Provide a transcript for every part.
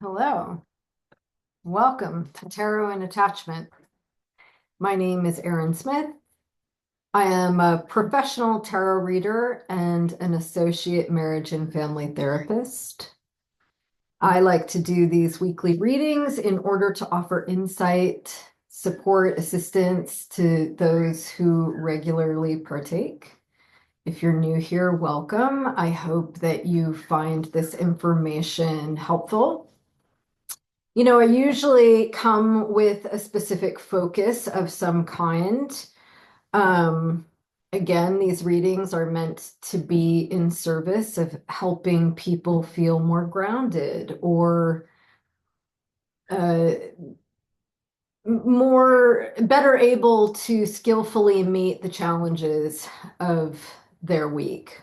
Hello, welcome to Tarot and Attachment. My name is Erin Smith. I am a professional tarot reader and an associate marriage and family therapist. I like to do these weekly readings in order to offer insight, support, assistance to those who regularly partake. If you're new here, welcome. I hope that you find this information helpful. I usually come with a specific focus of some kind. Um, Again, these readings are meant to be in service of helping people feel more grounded or uh, more better able to skillfully meet the challenges of their week.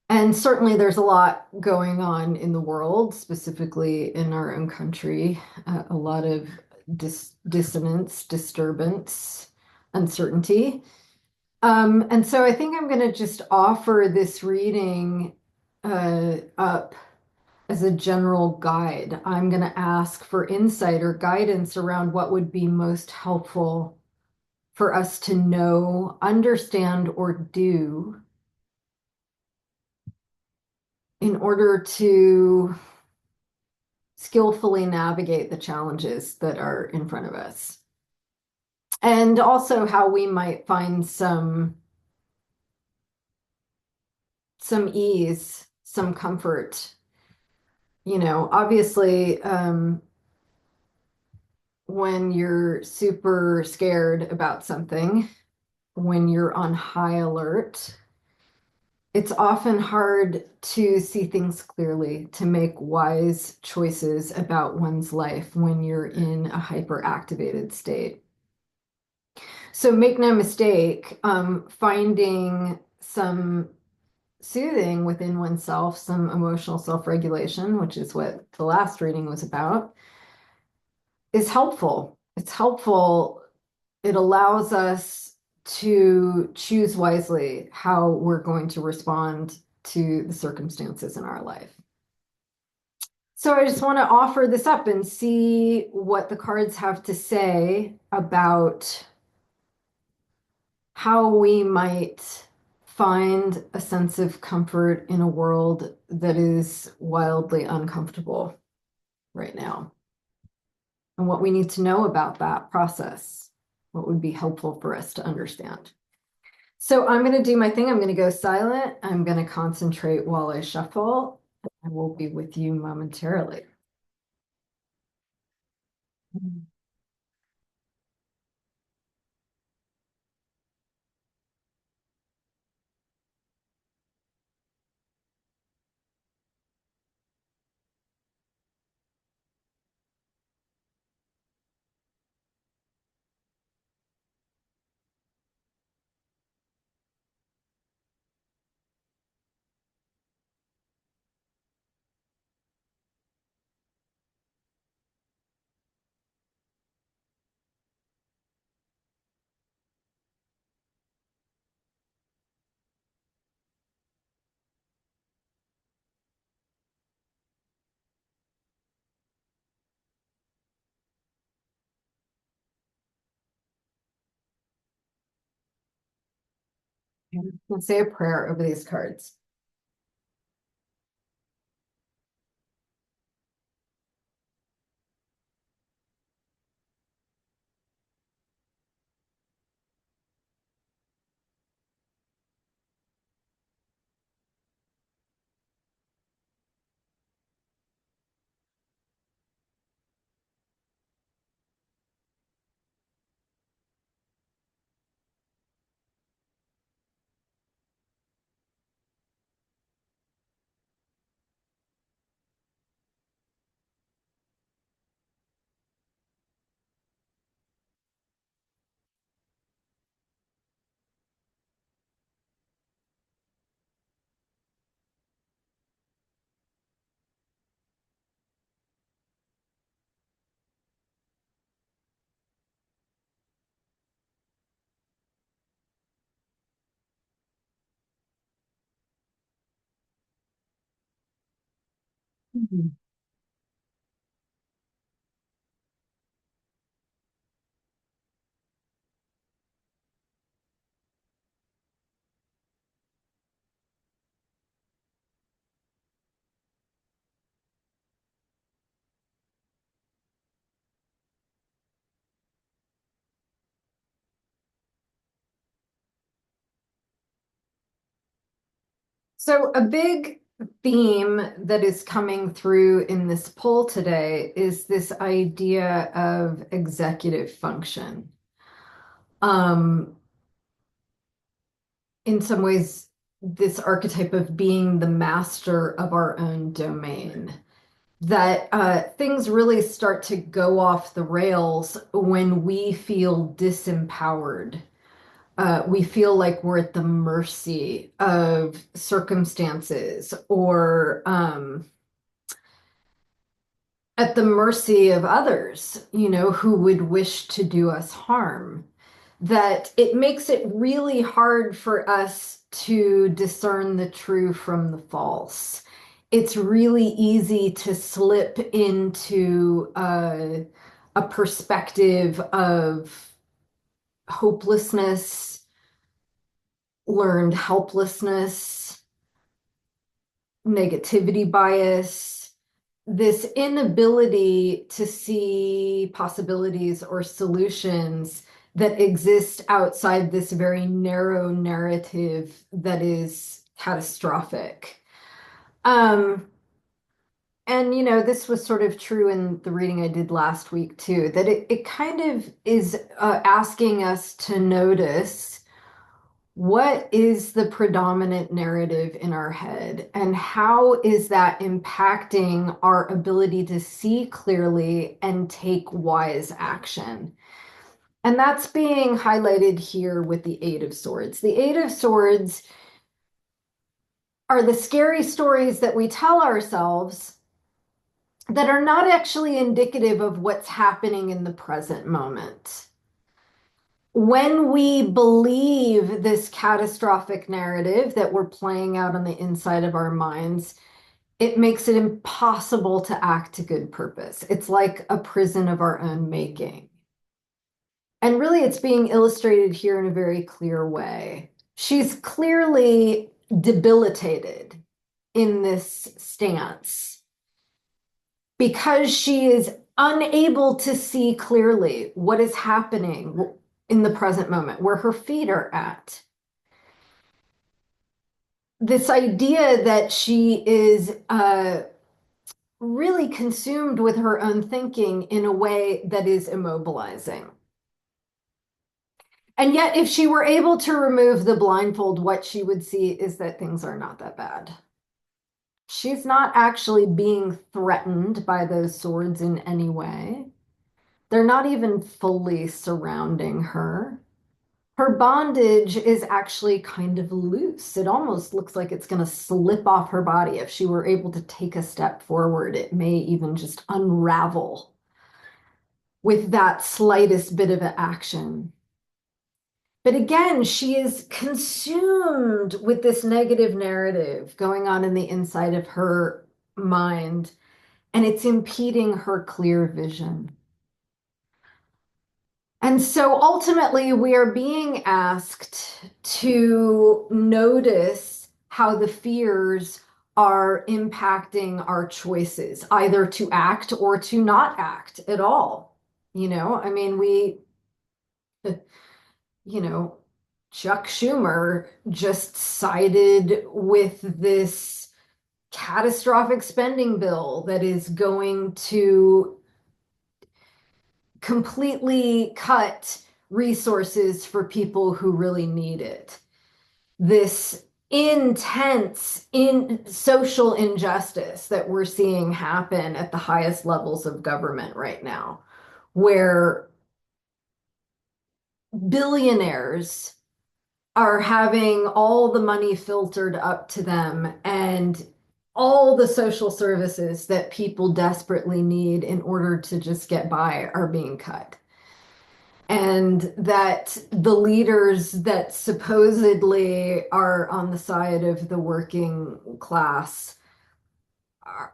And certainly there's a lot going on in the world, specifically in our own country, a lot of dissonance, disturbance, uncertainty. And so I think I'm going to just offer this reading up as a general guide. I'm going to ask for insight or guidance around what would be most helpful for us to know, understand, or do in order to skillfully navigate the challenges that are in front of us. And also how we might find some ease, some comfort. Obviously, when you're super scared about something, when you're on high alert, it's often hard to see things clearly, to make wise choices about one's life when you're in a hyperactivated state. So make no mistake, finding some soothing within oneself, some emotional self-regulation, which is what the last reading was about, is helpful. It's helpful. It allows us to choose wisely how we're going to respond to the circumstances in our life. So I just want to offer this up and see what the cards have to say about how we might find a sense of comfort in a world that is wildly uncomfortable right now, and what we need to know about that process, what would be helpful for us to understand. So I'm going to do my thing. I'm going to go silent. I'm going to concentrate while I shuffle. I will be with you momentarily. Let's say a prayer over these cards. So, a big theme that is coming through in this poll today is this idea of executive function. Um, in some ways, this archetype of being the master of our own domain. That things really start to go off the rails when we feel disempowered. We feel like we're at the mercy of circumstances or at the mercy of others, who would wish to do us harm. That it makes it really hard for us to discern the true from the false. It's really easy to slip into a perspective of hopelessness, learned helplessness, negativity bias, this inability to see possibilities or solutions that exist outside this very narrow narrative that is catastrophic. Um, and this was sort of true in the reading I did last week too, that it kind of is asking us to notice what is the predominant narrative in our head, and how is that impacting our ability to see clearly and take wise action? And that's being highlighted here with the Eight of Swords. The Eight of Swords are the scary stories that we tell ourselves that are not actually indicative of what's happening in the present moment. When we believe this catastrophic narrative that we're playing out on the inside of our minds, it makes it impossible to act to good purpose. It's like a prison of our own making. And really, it's being illustrated here in a very clear way. She's clearly debilitated in this stance because she is unable to see clearly what is happening in the present moment, where her feet are at. This idea that she is really consumed with her own thinking in a way that is immobilizing. And yet, if she were able to remove the blindfold, what she would see is that things are not that bad. She's not actually being threatened by those swords in any way. They're not even fully surrounding her. Her bondage is actually kind of loose. It almost looks like it's going to slip off her body. If she were able to take a step forward, it may even just unravel with that slightest bit of action. But again, she is consumed with this negative narrative going on in the inside of her mind, and it's impeding her clear vision. And so ultimately, we are being asked to notice how the fears are impacting our choices, either to act or to not act at all. I mean, you know, Chuck Schumer just sided with this catastrophic spending bill that is going to completely cut resources for people who really need it. This intense in social injustice that we're seeing happen at the highest levels of government right now, where billionaires are having all the money filtered up to them, and all the social services that people desperately need in order to just get by are being cut. And that the leaders that supposedly are on the side of the working class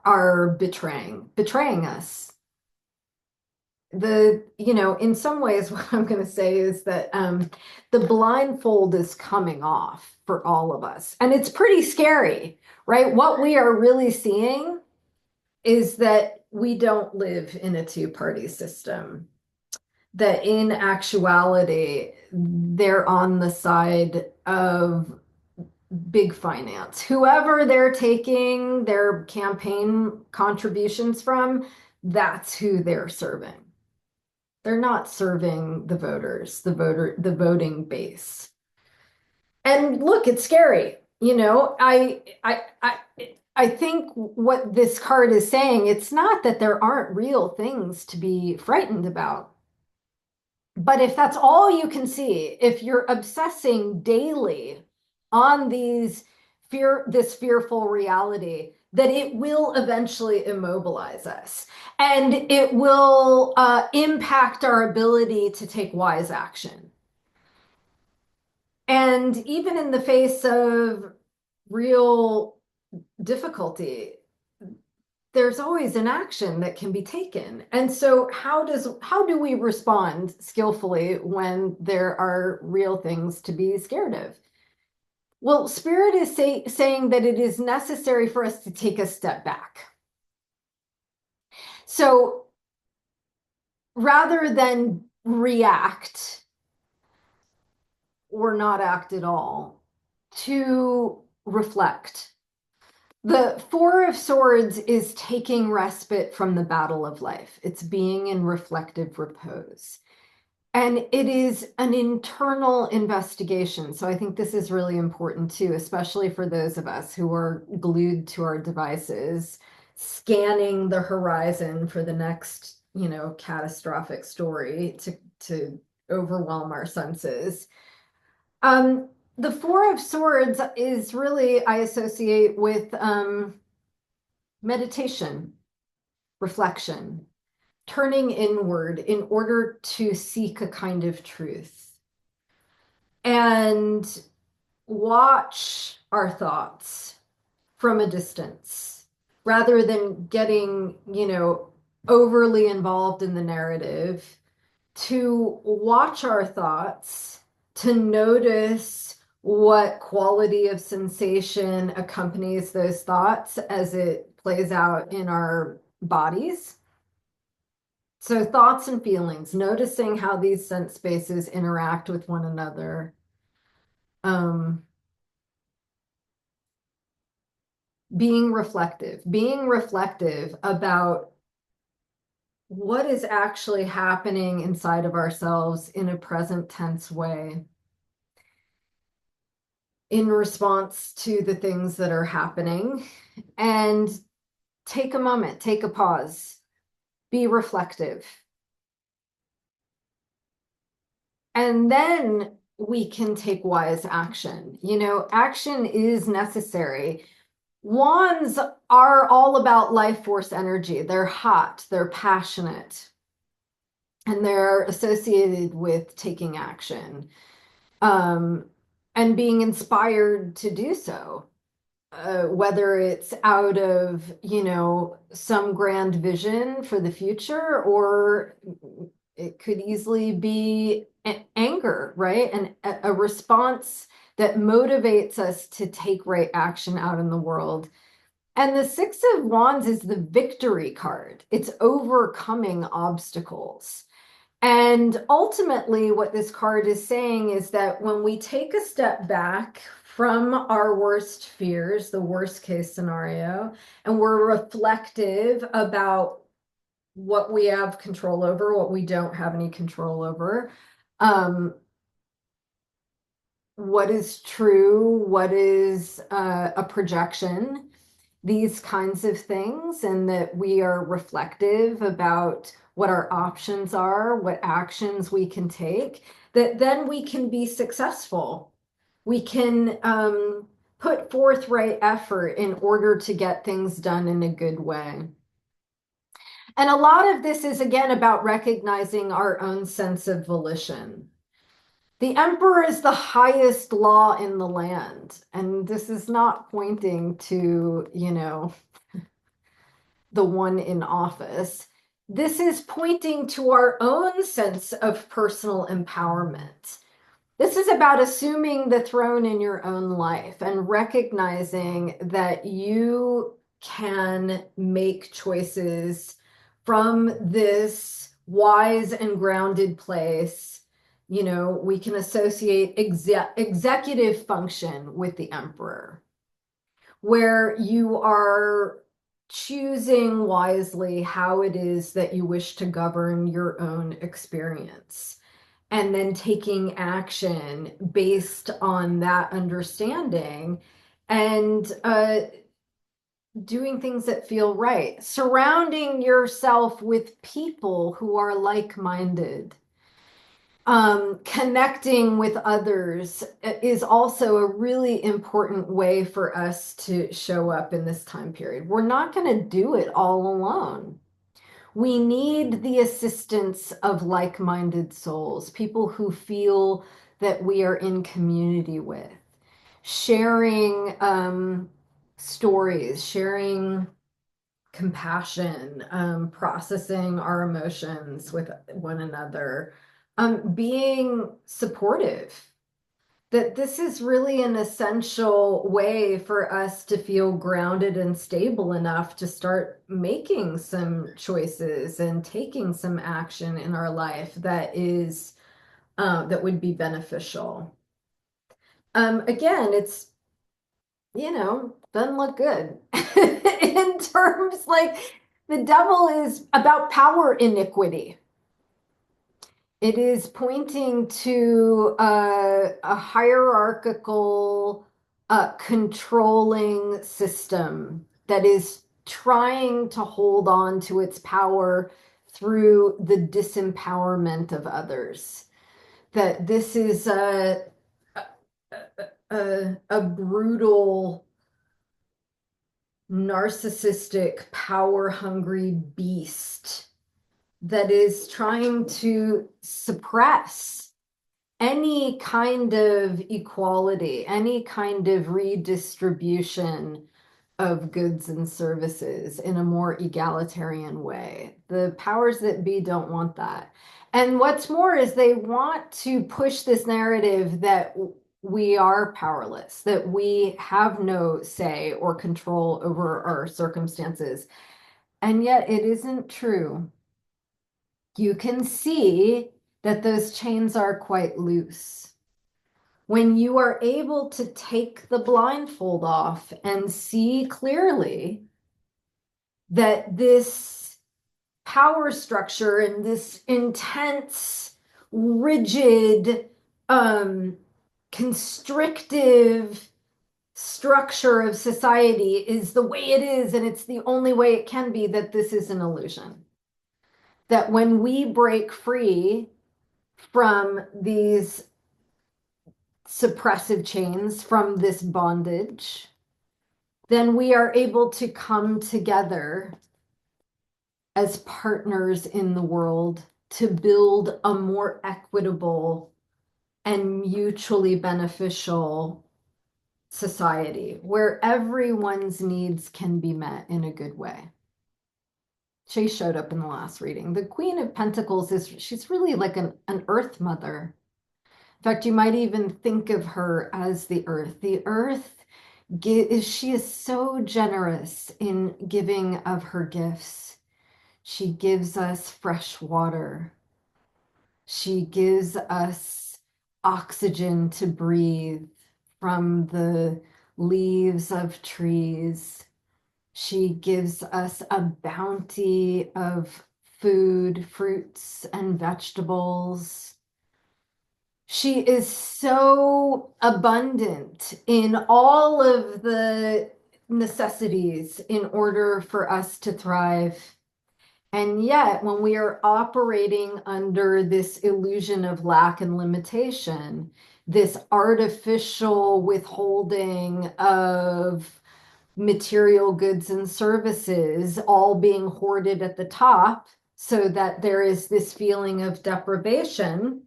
are betraying us. In some ways, what I'm going to say is that the blindfold is coming off for all of us. And it's pretty scary, right? What we are really seeing is that we don't live in a two-party system, that in actuality, they're on the side of big finance. Whoever they're taking their campaign contributions from, that's who they're serving. They're not serving the voters, the voting base. And look, it's scary. I think what this card is saying, it's not that there aren't real things to be frightened about. But if that's all you can see, if you're obsessing daily on this fearful reality, that it will eventually immobilize us and it will impact our ability to take wise action. And even in the face of real difficulty, there's always an action that can be taken. And so how do we respond skillfully when there are real things to be scared of? Well, Spirit is saying that it is necessary for us to take a step back. So rather than react or not act at all, to reflect. The Four of Swords is taking respite from the battle of life. It's being in reflective repose. And it is an internal investigation. So I think this is really important too, especially for those of us who are glued to our devices, scanning the horizon for the next, catastrophic story to overwhelm our senses. The Four of Swords is really, I associate with meditation, reflection, turning inward in order to seek a kind of truth and watch our thoughts from a distance rather than getting, overly involved in the narrative, to watch our thoughts, to notice what quality of sensation accompanies those thoughts as it plays out in our bodies. So thoughts and feelings, noticing how these sense spaces interact with one another. Being reflective about what is actually happening inside of ourselves in a present tense way in response to the things that are happening, and take a moment, take a pause, be reflective. And then we can take wise action. Action is necessary. Wands are all about life force energy. They're hot, they're passionate, and they're associated with taking action, and being inspired to do so. Whether it's out of, some grand vision for the future, or it could easily be anger, right? And a response that motivates us to take right action out in the world. And the Six of Wands is the victory card. It's overcoming obstacles. And ultimately, what this card is saying is that when we take a step back from our worst fears, the worst case scenario, and we're reflective about what we have control over, what we don't have any control over, what is true, what is a projection, these kinds of things, and that we are reflective about what our options are, what actions we can take, that then we can be successful. We can put forth right effort in order to get things done in a good way. And a lot of this is, again, about recognizing our own sense of volition. The emperor is the highest law in the land. And this is not pointing to, the one in office. This is pointing to our own sense of personal empowerment. This is about assuming the throne in your own life and recognizing that you can make choices from this wise and grounded place We can associate executive function with the emperor, where you are choosing wisely how it is that you wish to govern your own experience, and then taking action based on that understanding, and doing things that feel right, surrounding yourself with people who are like-minded. Connecting with others is also a really important way for us to show up in this time period. We're not going to do it all alone. We need the assistance of like-minded souls, people who feel that we are in community with, sharing stories, sharing compassion, processing our emotions with one another, being supportive. That this is really an essential way for us to feel grounded and stable enough to start making some choices and taking some action in our life that would be beneficial. Again, it's doesn't look good in terms like the devil is about power iniquity. It is pointing to a hierarchical, controlling system that is trying to hold on to its power through the disempowerment of others. That this is a brutal, narcissistic, power hungry beast that is trying to suppress any kind of equality, any kind of redistribution of goods and services in a more egalitarian way. The powers that be don't want that. And what's more is they want to push this narrative that we are powerless, that we have no say or control over our circumstances. And yet it isn't true. You can see that those chains are quite loose. When you are able to take the blindfold off and see clearly that this power structure and this intense, rigid, constrictive structure of society is the way it is, and it's the only way it can be, that this is an illusion. That when we break free from these suppressive chains, from this bondage, then we are able to come together as partners in the world to build a more equitable and mutually beneficial society where everyone's needs can be met in a good way. She showed up in the last reading. The Queen of Pentacles she's really like an earth mother. In fact, you might even think of her as the earth. The earth, she is so generous in giving of her gifts. She gives us fresh water. She gives us oxygen to breathe from the leaves of trees. She gives us a bounty of food, fruits, and vegetables. She is so abundant in all of the necessities in order for us to thrive. And yet, when we are operating under this illusion of lack and limitation, this artificial withholding of material goods and services, all being hoarded at the top, so that there is this feeling of deprivation,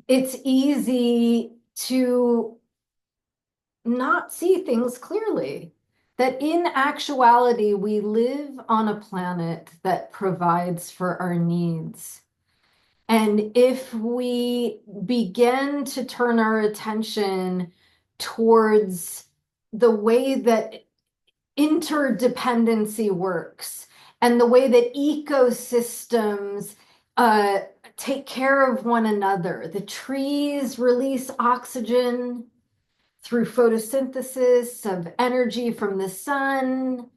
it's easy to not see things clearly. That in actuality, we live on a planet that provides for our needs. And if we begin to turn our attention towards the way that interdependency works and the way that ecosystems take care of one another. The trees release oxygen through photosynthesis of energy from the sun,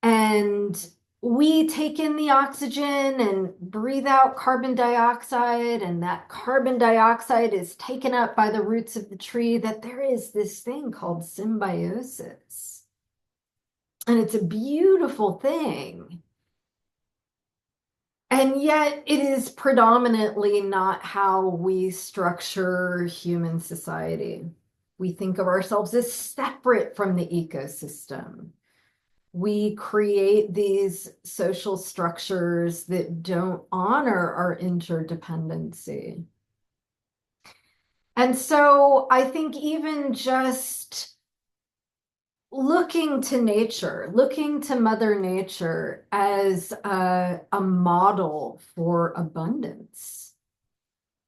and we take in the oxygen and breathe out carbon dioxide, and that carbon dioxide is taken up by the roots of the tree, that there is this thing called symbiosis. And it's a beautiful thing. And yet it is predominantly not how we structure human society. We think of ourselves as separate from the ecosystem. We create these social structures that don't honor our interdependency. And so I think even just looking to nature, looking to Mother Nature as a model for abundance,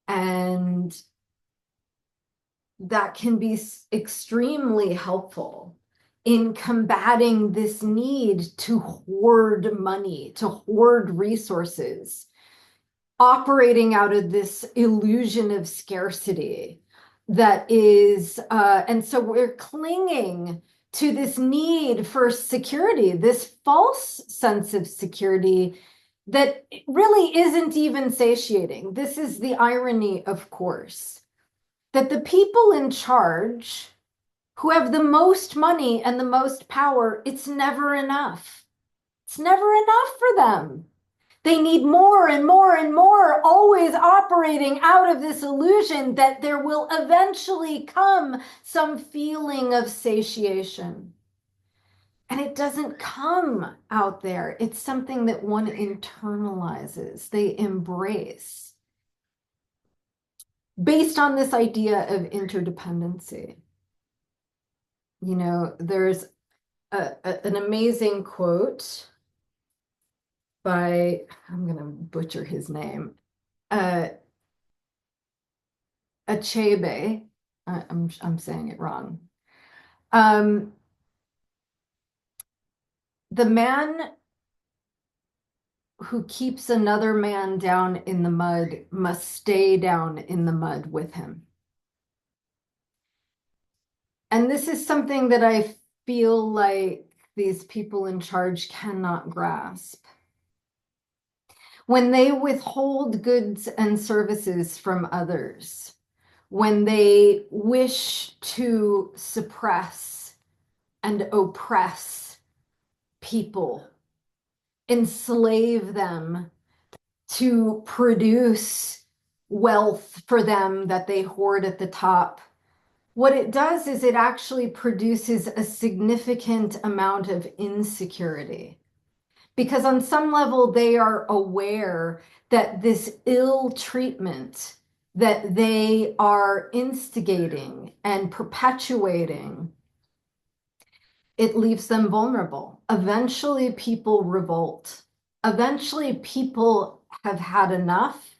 and that can be extremely helpful in combating this need to hoard money, to hoard resources, operating out of this illusion of scarcity that is, and so we're clinging to this need for security, this false sense of security that really isn't even satiating. This is the irony, of course, that the people in charge who have the most money and the most power, it's never enough. It's never enough for them. They need more and more and more, always operating out of this illusion that there will eventually come some feeling of satiation. And it doesn't come out there. It's something that one internalizes, they embrace, based on this idea of interdependency. You know, there's an amazing quote by, I'm going to butcher his name, Achebe. I'm saying it wrong. The man who keeps another man down in the mud must stay down in the mud with him. And this is something that I feel like these people in charge cannot grasp. When they withhold goods and services from others, when they wish to suppress and oppress people, enslave them to produce wealth for them that they hoard at the top, what it does is it actually produces a significant amount of insecurity. Because on some level, they are aware that this ill treatment that they are instigating and perpetuating, it leaves them vulnerable. Eventually, people revolt. Eventually, people have had enough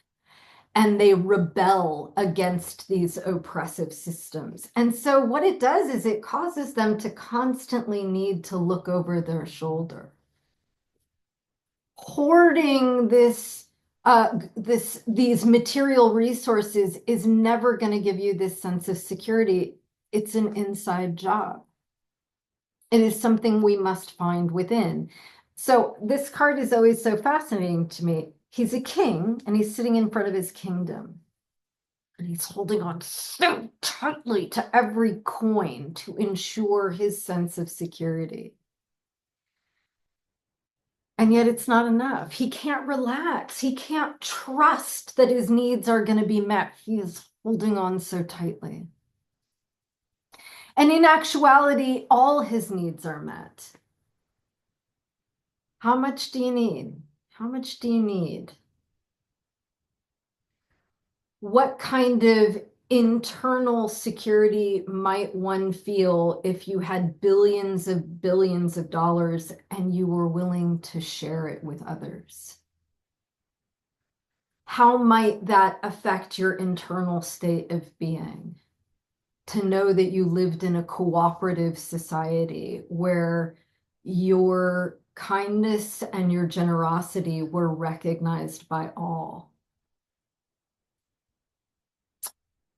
and they rebel against these oppressive systems. And so what it does is it causes them to constantly need to look over their shoulder. Hoarding these material resources is never going to give you this sense of security. It's an inside job. It is something we must find within. So this card is always so fascinating to me. He's a king and he's sitting in front of his kingdom. And he's holding on so tightly to every coin to ensure his sense of security. And yet it's not enough. He can't relax. He can't trust that his needs are going to be met. He is holding on so tightly. And in actuality, all his needs are met. How much do you need? How much do you need? What kind of internal security might one feel if you had billions of dollars and you were willing to share it with others? How might that affect your internal state of being? To know that you lived in a cooperative society where your kindness and your generosity were recognized by all.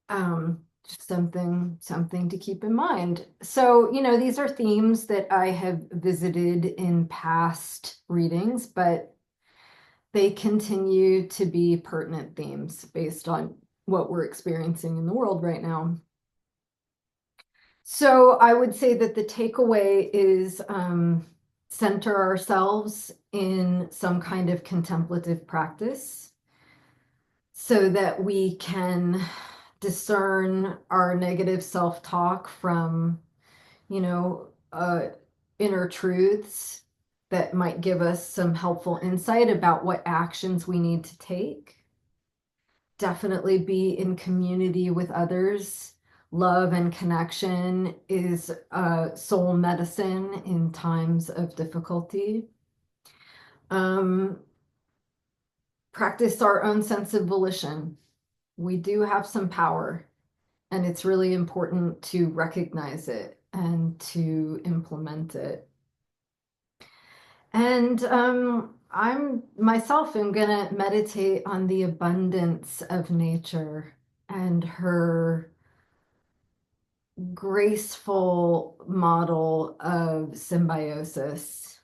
Just something to keep in mind. So, these are themes that I have visited in past readings, but they continue to be pertinent themes based on what we're experiencing in the world right now. So I would say that the takeaway is center ourselves in some kind of contemplative practice so that we can discern our negative self-talk from, you know, uh, inner truths that might give us some helpful insight about what actions we need to take. Definitely be in community with others. Love and connection is soul medicine in times of difficulty. Um, Practice our own sense of volition. We do have some power, and it's really important to recognize it and to implement it. And I'm myself am gonna meditate on the abundance of nature and her graceful model of symbiosis.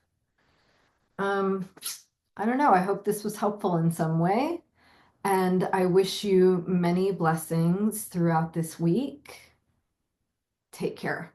Um, I don't know. I hope this was helpful in some way. And I wish you many blessings throughout this week. Take care.